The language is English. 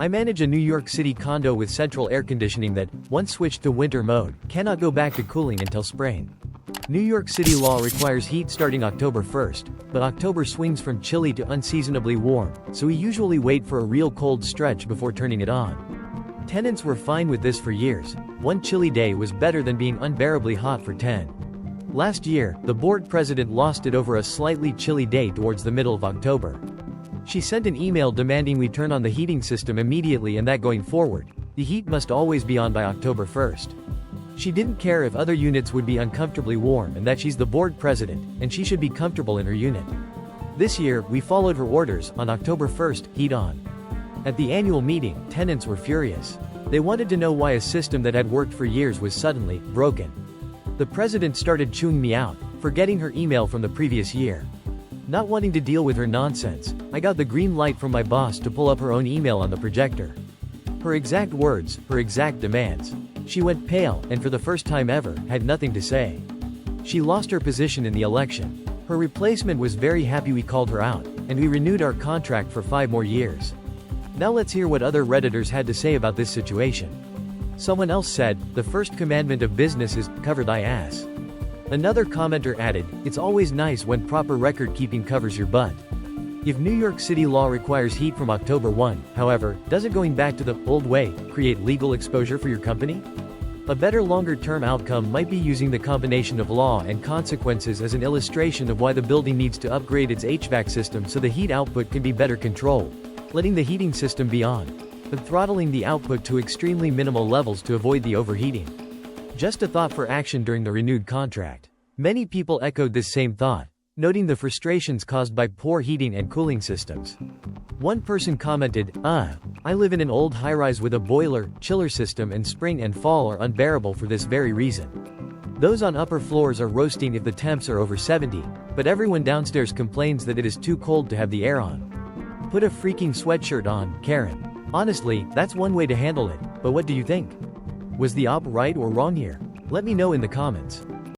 I manage a New York City condo with central air conditioning that, once switched to winter mode, cannot go back to cooling until spring. New York City law requires heat starting October 1st, but October swings from chilly to unseasonably warm, so we usually wait for a real cold stretch before turning it on. Tenants were fine with this for years. One chilly day was better than being unbearably hot for 10. Last year, the board president lost it over a slightly chilly day towards the middle of October. She sent an email demanding we turn on the heating system immediately and that going forward, the heat must always be on by October 1st. She didn't care if other units would be uncomfortably warm and that she's the board president, and she should be comfortable in her unit. This year, we followed her orders. On October 1st, heat on. At the annual meeting, tenants were furious. They wanted to know why a system that had worked for years was suddenly broken. The president started chewing me out, forgetting her email from the previous year. Not wanting to deal with her nonsense, I got the green light from my boss to pull up her own email on the projector. Her exact words, her exact demands. She went pale, and for the first time ever, had nothing to say. She lost her position in the election. Her replacement was very happy we called her out, and we renewed our contract for 5 more years. Now let's hear what other Redditors had to say about this situation. Someone else said, the first commandment of business is, cover thy ass. Another commenter added, it's always nice when proper record keeping covers your butt. If New York City law requires heat from October 1, however, doesn't going back to the old way create legal exposure for your company? A better longer-term outcome might be using the combination of law and consequences as an illustration of why the building needs to upgrade its HVAC system so the heat output can be better controlled, letting the heating system be on, but throttling the output to extremely minimal levels to avoid the overheating. Just a thought for action during the renewed contract. Many people echoed this same thought, noting the frustrations caused by poor heating and cooling systems. One person commented, I live in an old high-rise with a boiler, chiller system, and spring and fall are unbearable for this very reason. Those on upper floors are roasting if the temps are over 70, but everyone downstairs complains that it is too cold to have the air on. Put a freaking sweatshirt on, Karen. Honestly, that's one way to handle it, but what do you think? Was the op right or wrong here? Let me know in the comments.